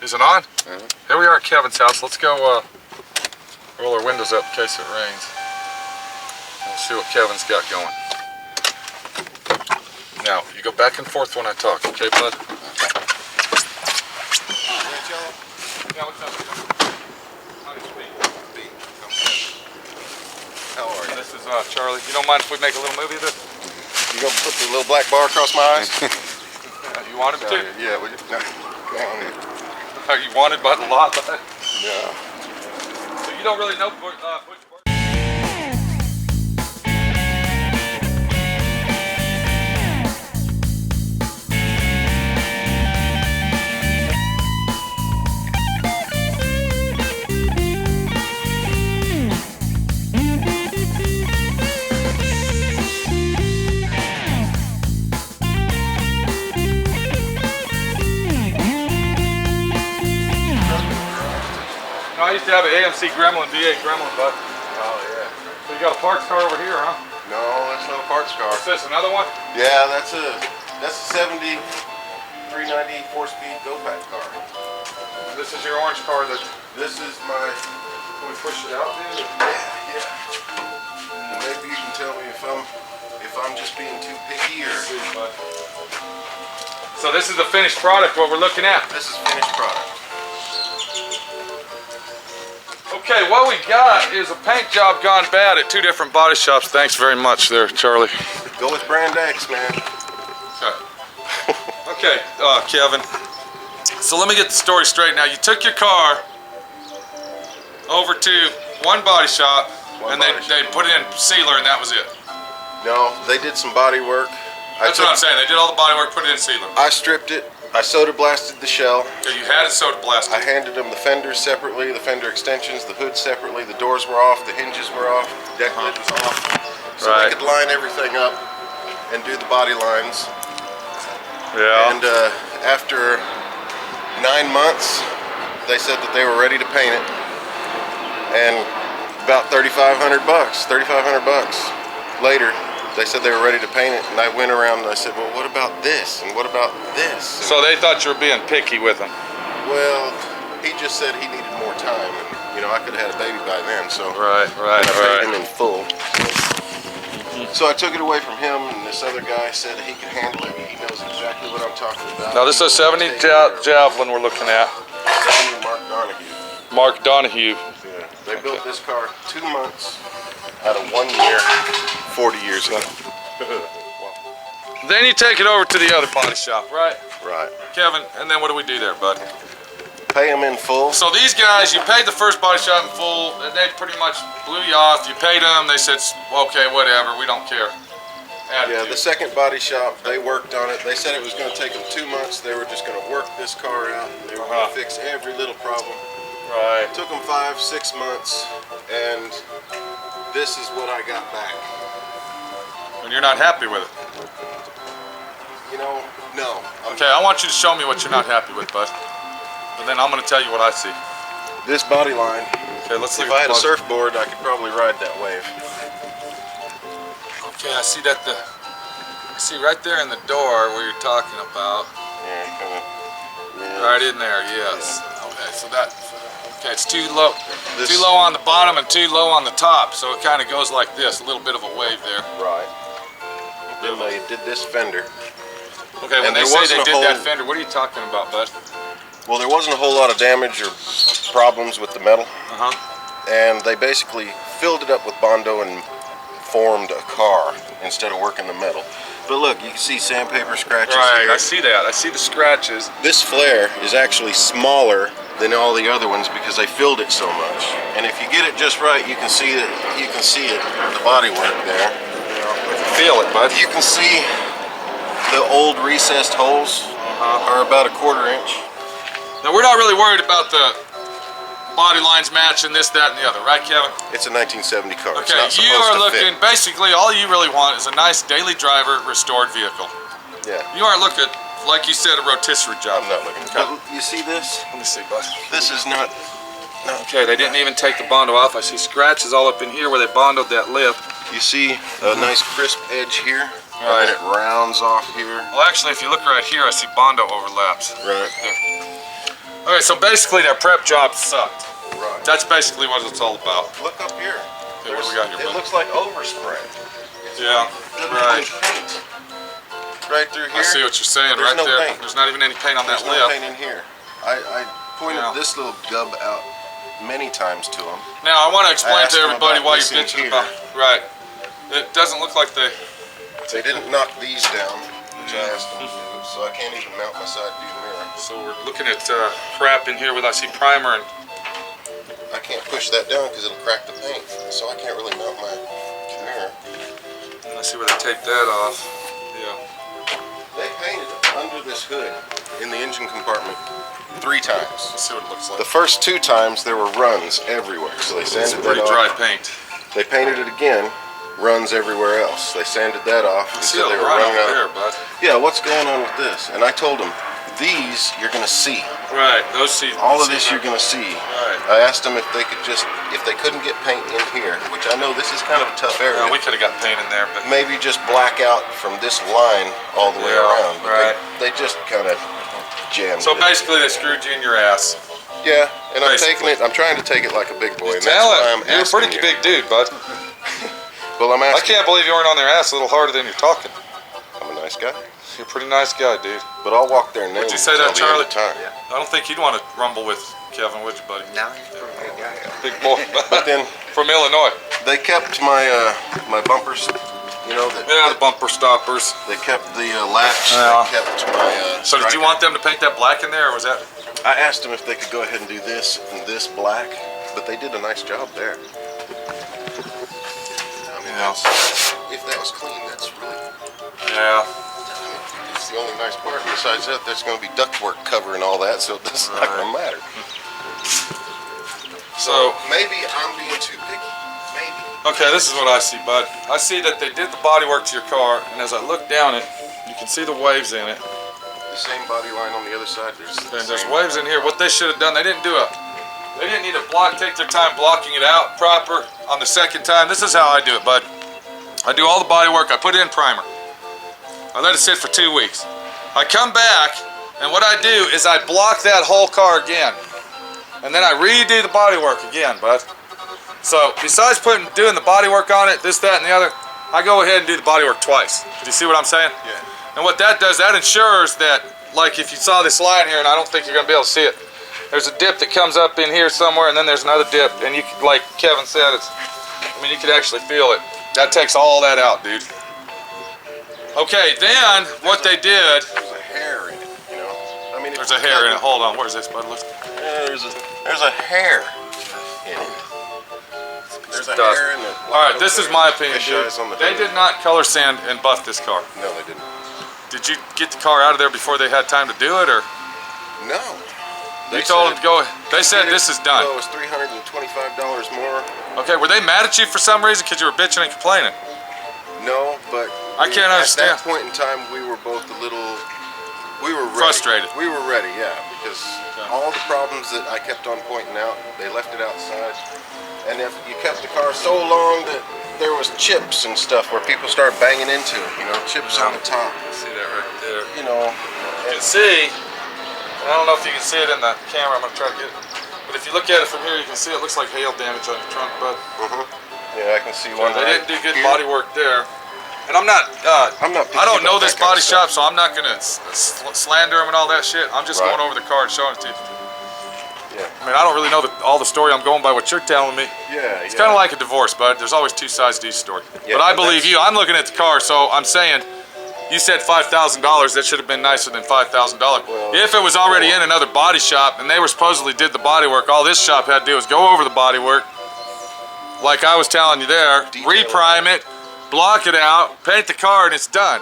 Is it on? Here we are at Kevin's house. Let's go roll our windows up in case it rains. We'll see what Kevin's got going. Now, you go back and forth when I talk, okay, bud? Yeah, what's up? How are you? This is Charlie. You don't mind if we make a little movie of this? You gonna put the little black bar across my eyes? You wanted to? Yeah, would you? No. You wanted by the lot? Yeah. So you don't really know Bush I used to have an AMC Gremlin, V8 Gremlin, bud. Oh, yeah. So you got a parts car over here, huh? No, that's not a parts car. What's this, another one? Yeah, that's a 70 390 4-speed go-pack car. This is your orange car that... This is my... Can we push it out, dude? Yeah. Maybe you can tell me if I'm just being too picky or... So this is the finished product, what we're looking at. This is finished product. Okay, what we got is a paint job gone bad at 2 different body shops. Thanks very much there, Charlie. Go with brand X, man. Okay, Kevin. So let me get the story straight now. You took your car over to one body shop and they put in sealer and that was it. No, they did some body work. That's what I'm saying. They did all the body work, put it in sealer. I stripped it. I soda blasted the shell. Okay, you had it soda blasted. I handed them the fenders separately, the fender extensions, the hood separately, the doors were off, the hinges were off, the deck lid was off. So they could line everything up and do the body lines. Yeah. And after 9 months, they said that they were ready to paint it. And about $3,500 later, they said they were ready to paint it, and I went around and I said, well, what about this? And what about this? So they thought you were being picky with them? Well, he just said he needed more time, and you know, I could have had a baby by then, so I paid him in full. So I took it away from him, and this other guy said he could handle it. He knows exactly what I'm talking about. Now this is a 70 Javelin we're looking at. 70 Mark Donahue. Mark Donahue. Yeah. They built this car 2 months out of 1 year, 40 years ago. Then you take it over to the other body shop, right? Right. Kevin, and then what do we do there, bud? Pay them in full. So these guys, you paid the first body shop in full, and they pretty much blew you off. You paid them, they said, okay, whatever, we don't care. Attitude. Yeah, the second body shop, they worked on it. They said it was going to take them 2 months. They were just going to work this car out. They were going to fix every little problem. Right. It took them 5, 6 months, and this is what I got back. And you're not happy with it? You know, no. Okay, I want you to show me what you're not happy with, bud. And then I'm going to tell you what I see. This body line. Okay, let's look if I at had a surfboard, I could probably ride that wave. Okay, I see that I see right there in the door where you're talking about. Yeah, right in there, yes. Yeah. Okay, so okay, it's too low. Too low on the bottom and too low on the top, so it kind of goes like this, a little bit of a wave there. Right. Then they did this fender. Okay, when they say they did that fender, what are you talking about, bud? Well, there wasn't a whole lot of damage or problems with the metal. And they basically filled it up with Bondo and formed a car instead of working the metal. But look, you can see sandpaper scratches here. I see that. I see the scratches. This flare is actually smaller than all the other ones because they filled it so much. And if you get it just right, you can see it. You can see it, the bodywork there. Feel it, bud. You can see the old recessed holes are about a 1/4 inch. Now we're not really worried about the body lines matching this, that, and the other, right, Kevin? It's a 1970 car. Okay, you are looking, basically all you really want is a nice daily driver restored vehicle. Yeah. You aren't looking, like you said, a rotisserie job. I'm not looking. But you see this? Let me see, bud. This is not. Okay, they didn't even take the Bondo off. I see scratches all up in here where they Bondoed that lip. You see a nice crisp edge here, and then it rounds off here. Well, actually, if you look right here, I see Bondo overlaps. Right. There. Okay, Okay, so basically their prep job sucked. Right. That's basically what it's all about. Look up here. Okay, what do we got here, It bud? looks like overspray. Yeah, right. Paint. Right through here. I see what you're saying There's right no there. paint. There's not even any paint on that There's no lip. paint in here. I pointed this little gub out many times to them. Now I want to explain asked to them everybody about why this you're in bitching here. about. Right. It doesn't look like they. They didn't knock these down, which I asked them to do, so I can't even mount my side view mirror. So we're looking at crap in here with I see primer and. I can't push that down because it'll crack the paint, so I can't really mount my mirror. Let's see where they take that off. Yeah. They painted under this hood in the engine compartment 3 times. Let's see what it looks like. The first 2 times there were runs everywhere, so they It's sanded that pretty off. dry paint. They painted it again, runs everywhere else. They sanded that off. I and see said a they were run running over out. there, bud. Yeah, what's going on with this? And I told them, these you're gonna see. Right. Those see. All of this you're gonna see. Right. I asked them if they could if they couldn't get paint in here, which I know this is kind of a tough area. Yeah, we could have got paint in there, but. Maybe just black out from this line all the way Yeah, around. But right. they just kind of jammed So it. basically, they screwed you in your ass. Yeah, and I'm basically. taking it. I'm trying to take it like a big boy, and that's Tell why it. I'm You're a asking pretty you. big dude, bud. Well, I'm I asking. can't believe you weren't on their ass a little harder than you're talking. I'm a nice guy, You're a pretty nice guy, dude. but I'll walk their name. Would you say until that, the end Charlie? of time. I don't think you'd want to rumble with Kevin, would you, buddy? No, he's a pretty good guy. Big boy. But then From Illinois. they kept my my bumpers. You know that. Yeah, the bumper stoppers. They kept the latch. Yeah. They kept my. So did you striker. want them to paint that black in there, or was that? I asked them if they could go ahead and do this and this black, but they did a nice job there. I mean, Yeah. if that was clean, that's really. Yeah. It's the only nice part. Besides that, there's going to be ductwork covering all that, so it's not going to matter. So, Maybe I'm being too picky. Maybe. okay, this is what I see, bud. I see that they did the body work to your car, and as I look down it, you can see the waves in it. The same body line on the other side. And there's waves in here. What they should have done, they didn't need to take their time blocking it out proper on the second time. This is how I do it, bud. I do all the body work. I put in primer. I let it sit for 2 weeks. I come back, and what I do is I block that whole car again. And then I redo the body work again, bud. So besides doing the body work on it, this, that, and the other, I go ahead and do the body work twice. Do you see what I'm saying? Yeah. And what that does, that ensures that, like if you saw this line here, and I don't think you're gonna be able to see it, there's a dip that comes up in here somewhere, and then there's another dip, and you could, like Kevin said, you could actually feel it. That takes all that out, dude. Okay, then what they did, There's a hair in it, you know. I mean, there's a hair in it. Hold on, where's this, bud? Look. There's a hair in it. There's a Dust. hair in it. All right, this is my opinion, dude. Fisheyes on the They hood. did not color sand and buff this car. No, they didn't. Did you get the car out of there before they had time to do it, or No. you told them to go? They said this is done. Well, it was $325 more. Okay, were they mad at you for some reason because you were bitching and complaining? No, but I can't understand. At that point in time, we were both a little. We were ready. Frustrated. We were ready, yeah, because all the problems that I kept on pointing out, they left it outside. And if you kept the car so long that there was chips and stuff where people started banging into it, you know, chips on the top, See that right there? you know. You can see. I don't know if you can see it in the camera. I'm gonna try to get it. But if you look at it from here, you can see it looks like hail damage on your trunk, bud. Yeah, I can see one. They right didn't do good here. body work there. And I'm not picky I don't know about this that kind body of shop, stuff. so I'm not gonna slander them and all that shit. I'm just Right. going over the car and showing it to you. Yeah. I mean, I don't really know all the story. I'm going by what you're telling me. Yeah, It's kind of like a divorce, bud. There's always two sides to each story. Yeah, but I but believe that's- you. I'm looking at the car, so I'm saying you said $5,000. That should have been nicer than $5,000. Well, if it was already in another body shop and they were supposedly did the body work, all this shop had to do was go over the body work, like I was telling you there, Detail. reprime it, block it out, paint the car, and it's done.